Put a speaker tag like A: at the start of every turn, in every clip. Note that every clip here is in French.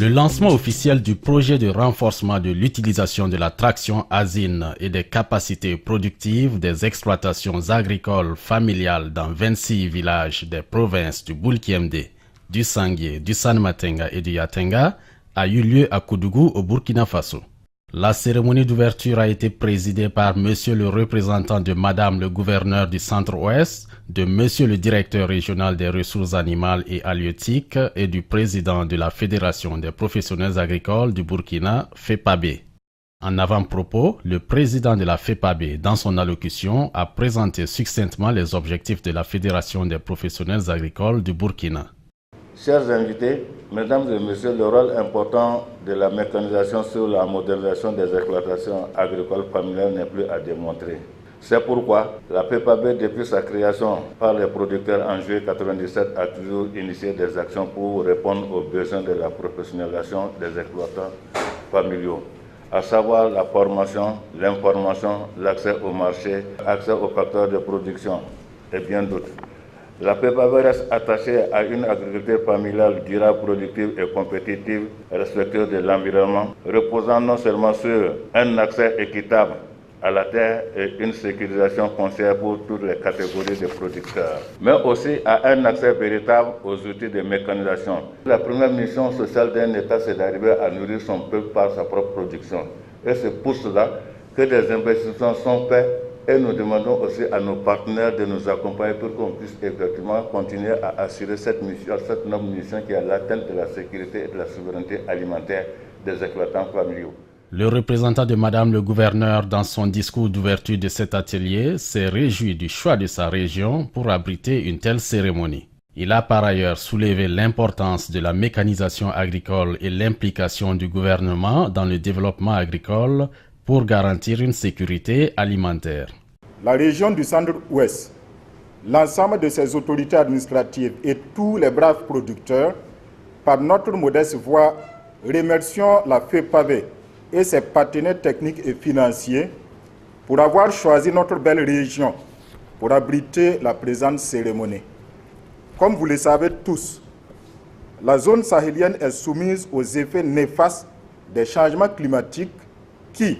A: Le lancement officiel du projet de renforcement de l'utilisation de la traction asine et des capacités productives des exploitations agricoles familiales dans 26 villages des provinces du Bulkiemde, du Sangué, du Sanmatenga et du Yatenga a eu lieu à Koudougou au Burkina Faso. La cérémonie d'ouverture a été présidée par Monsieur le représentant de Madame le gouverneur du Centre-Ouest, de Monsieur le directeur régional des ressources animales et halieutiques et du président de la Fédération des professionnels agricoles du Burkina, FEPAB. En avant-propos, le président de la FEPAB, dans son allocution, a présenté succinctement les objectifs de la Fédération des professionnels agricoles du Burkina.
B: Chers invités, mesdames et messieurs, le rôle important de la mécanisation sur la modernisation des exploitations agricoles familiales n'est plus à démontrer. C'est pourquoi la FEPAB, depuis sa création par les producteurs en juillet 1997, a toujours initié des actions pour répondre aux besoins de la professionnalisation des exploitants familiaux, à savoir la formation, l'information, l'accès au marché, l'accès aux facteurs de production et bien d'autres. La FEPAB reste attachée à une agriculture familiale durable, productive et compétitive, respectueuse de l'environnement, reposant non seulement sur un accès équitable à la terre et une sécurisation foncière pour toutes les catégories de producteurs, mais aussi à un accès véritable aux outils de mécanisation. La première mission sociale d'un État, c'est d'arriver à nourrir son peuple par sa propre production. Et c'est pour cela que des investissements sont faits. Et nous demandons aussi à nos partenaires de nous accompagner pour qu'on puisse effectivement continuer à assurer cette mission, cette noble mission qui est l'atteinte de la sécurité et de la souveraineté alimentaire des exploitants familiaux.
A: Le représentant de Madame le gouverneur, dans son discours d'ouverture de cet atelier, s'est réjoui du choix de sa région pour abriter une telle cérémonie. Il a par ailleurs soulevé l'importance de la mécanisation agricole et l'implication du gouvernement dans le développement agricole pour garantir une sécurité alimentaire.
C: La région du Centre-Ouest, l'ensemble de ses autorités administratives et tous les braves producteurs, par notre modeste voix, remercions la FEPAB et ses partenaires techniques et financiers pour avoir choisi notre belle région pour abriter la présente cérémonie. Comme vous le savez tous, la zone sahélienne est soumise aux effets néfastes des changements climatiques qui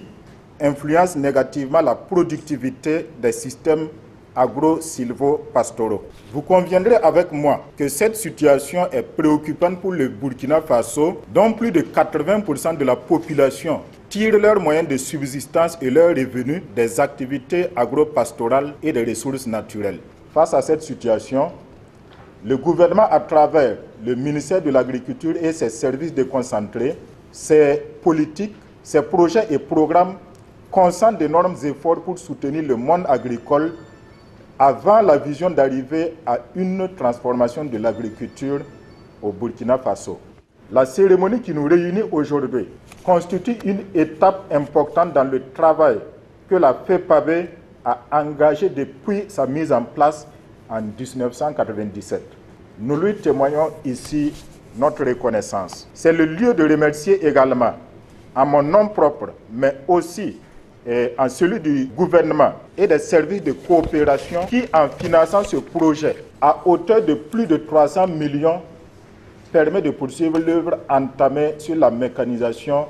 C: influencent négativement la productivité des systèmes agro-silvo-pastoraux. Vous conviendrez avec moi que cette situation est préoccupante pour le Burkina Faso, dont plus de 80% de la population tire leurs moyens de subsistance et leurs revenus des activités agro-pastorales et des ressources naturelles. Face à cette situation, le gouvernement, à travers le ministère de l'Agriculture et ses services déconcentrés, ses politiques, ses projets et programmes consentent d'énormes efforts pour soutenir le monde agricole avant la vision d'arriver à une transformation de l'agriculture au Burkina Faso. La cérémonie qui nous réunit aujourd'hui constitue une étape importante dans le travail que la FEPAB a engagé depuis sa mise en place en 1997. Nous lui témoignons ici notre reconnaissance. C'est le lieu de remercier également, à mon nom propre, mais aussi en celui du gouvernement et des services de coopération qui, en finançant ce projet à hauteur de plus de 300 millions, permet de poursuivre l'œuvre entamée sur la mécanisation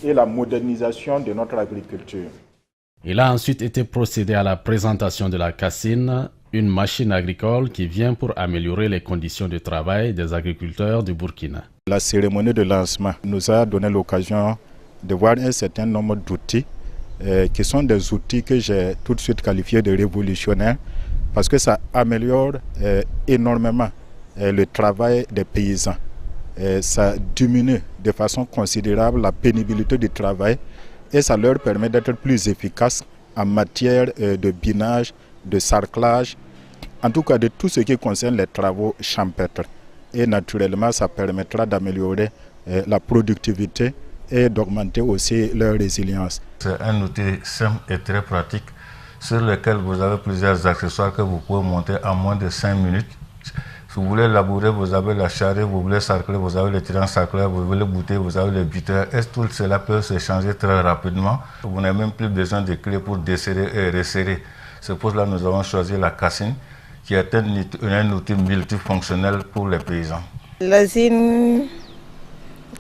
C: et la modernisation de notre agriculture.
A: Il a ensuite été procédé à la présentation de la Cassine, une machine agricole qui vient pour améliorer les conditions de travail des agriculteurs du Burkina.
C: La cérémonie de lancement nous a donné l'occasion de voir un certain nombre d'outils qui sont des outils que j'ai tout de suite qualifiés de révolutionnaires parce que ça améliore énormément le travail des paysans. Ça diminue de façon considérable la pénibilité du travail et ça leur permet d'être plus efficaces en matière de binage, de sarclage, en tout cas de tout ce qui concerne les travaux champêtres. Et naturellement, ça permettra d'améliorer la productivité et d'augmenter aussi leur résilience.
B: C'est un outil simple et très pratique sur lequel vous avez plusieurs accessoires que vous pouvez monter en moins de 5 minutes. Si vous voulez labourer, vous avez la charrette, vous voulez sarcler, vous avez le tirant sarcleur, vous voulez bouter, vous avez le buteur. Et tout cela peut se changer très rapidement. Vous n'avez même plus besoin de clés pour desserrer et resserrer. C'est pour cela que nous avons choisi la Cassine, qui est un outil multifonctionnel pour les paysans.
D: L'asine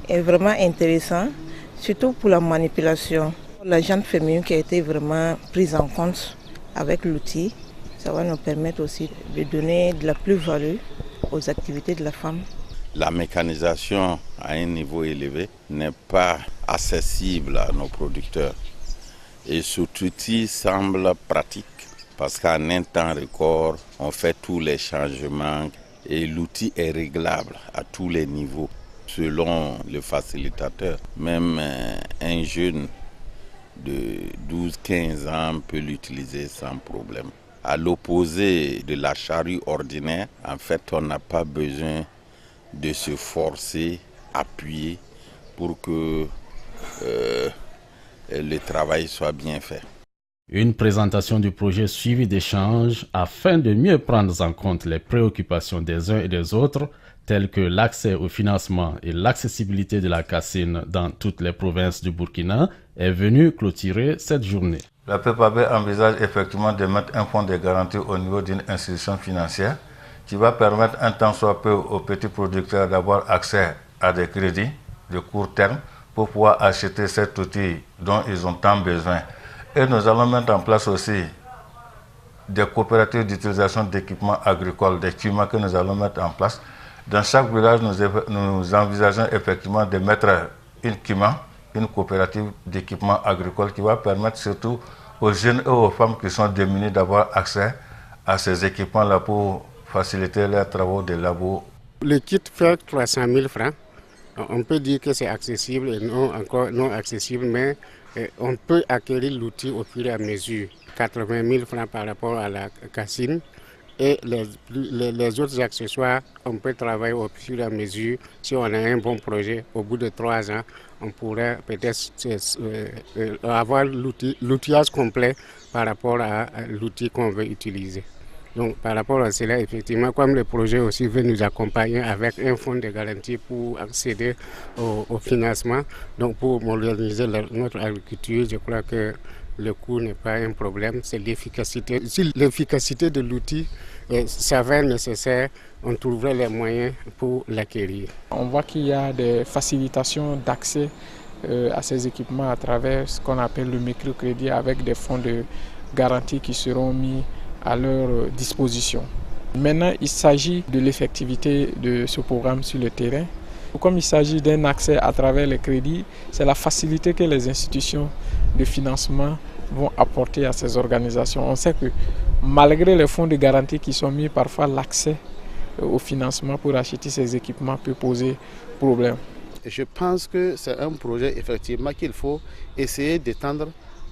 D: est vraiment intéressant, surtout pour la manipulation. La gente féminine qui a été vraiment prise en compte avec l'outil, ça va nous permettre aussi de donner de la plus-value aux activités de la femme.
E: La mécanisation à un niveau élevé n'est pas accessible à nos producteurs. Et cet outil semble pratique parce qu'en un temps record, on fait tous les changements et l'outil est réglable à tous les niveaux. Selon le facilitateur, même un jeune de 12-15 ans peut l'utiliser sans problème. À l'opposé de la charrue ordinaire, en fait, on n'a pas besoin de se forcer, appuyer pour que le travail soit bien fait.
A: Une présentation du projet suivie d'échanges afin de mieux prendre en compte les préoccupations des uns et des autres, telles que l'accès au financement et l'accessibilité de la cassine dans toutes les provinces du Burkina, est venue clôturer cette journée.
B: La PEPAB envisage effectivement de mettre un fonds de garantie au niveau d'une institution financière qui va permettre un tant soit peu aux petits producteurs d'avoir accès à des crédits de court terme pour pouvoir acheter cet outil dont ils ont tant besoin. Et nous allons mettre en place aussi des coopératives d'utilisation d'équipements agricoles, des KIMA que nous allons mettre en place. Dans chaque village, nous envisageons effectivement de mettre une KIMA, une coopérative d'équipements agricoles qui va permettre surtout aux jeunes et aux femmes qui sont démunies d'avoir accès à ces équipements-là pour faciliter leurs travaux de labour.
F: Le kit fait 300 000 francs. On peut dire que c'est accessible et non encore non accessible, mais on peut acquérir l'outil au fur et à mesure. 80 000 francs par rapport à la cassine et les autres accessoires, on peut travailler au fur et à mesure. Si on a un bon projet, au bout de 3 ans, on pourrait peut-être avoir l'outillage complet par rapport à l'outil qu'on veut utiliser. Donc par rapport à cela, effectivement, comme le projet aussi veut nous accompagner avec un fonds de garantie pour accéder au financement, donc pour moderniser notre agriculture, je crois que le coût n'est pas un problème, c'est l'efficacité. Si l'efficacité de l'outil s'avère nécessaire, on trouverait les moyens pour l'acquérir.
G: On voit qu'il y a des facilitations d'accès à ces équipements à travers ce qu'on appelle le microcrédit avec des fonds de garantie qui seront mis à leur disposition. Maintenant, il s'agit de l'effectivité de ce programme sur le terrain. Comme il s'agit d'un accès à travers les crédits, c'est la facilité que les institutions de financement vont apporter à ces organisations. On sait que malgré les fonds de garantie qui sont mis, parfois l'accès au financement pour acheter ces équipements peut poser problème.
H: Je pense que c'est un projet effectivement qu'il faut essayer d'étendre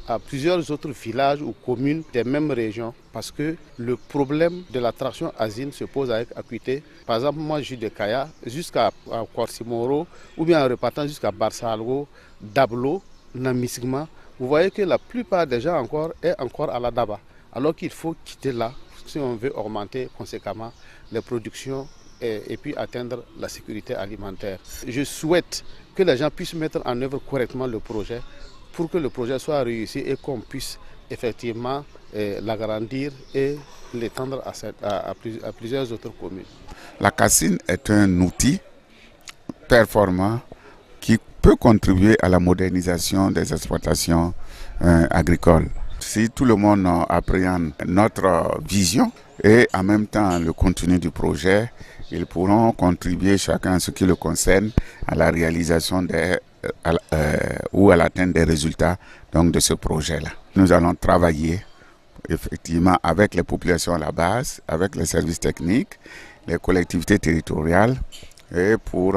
H: à plusieurs autres villages ou communes des mêmes régions parce que le problème de la traction asine se pose avec acuité. Par exemple, moi je suis de Kaya jusqu'à Korsimoro ou bien en repartant jusqu'à Barsalgo, Dablo, Namisigma. Vous voyez que la plupart des gens est encore à la Daba. Alors qu'il faut quitter là si on veut augmenter conséquemment les productions et puis atteindre la sécurité alimentaire. Je souhaite que les gens puissent mettre en œuvre correctement le projet pour que le projet soit réussi et qu'on puisse effectivement l'agrandir et l'étendre à plusieurs autres communes.
I: La cassine est un outil performant qui peut contribuer à la modernisation des exploitations agricoles. Si tout le monde appréhende notre vision et en même temps le contenu du projet, ils pourront contribuer chacun à ce qui le concerne à la réalisation ou à l'atteinte des résultats donc, de ce projet-là. Nous allons travailler effectivement avec les populations à la base, avec les services techniques, les collectivités territoriales et pour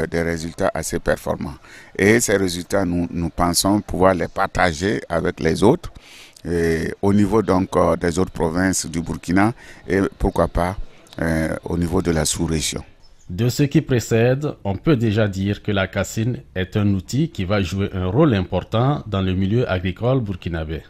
I: des résultats assez performants. Et ces résultats, nous pensons pouvoir les partager avec les autres au niveau donc des autres provinces du Burkina et pourquoi pas au niveau de la sous-région.
A: De ce qui précède, on peut déjà dire que la cassine est un outil qui va jouer un rôle important dans le milieu agricole burkinabé.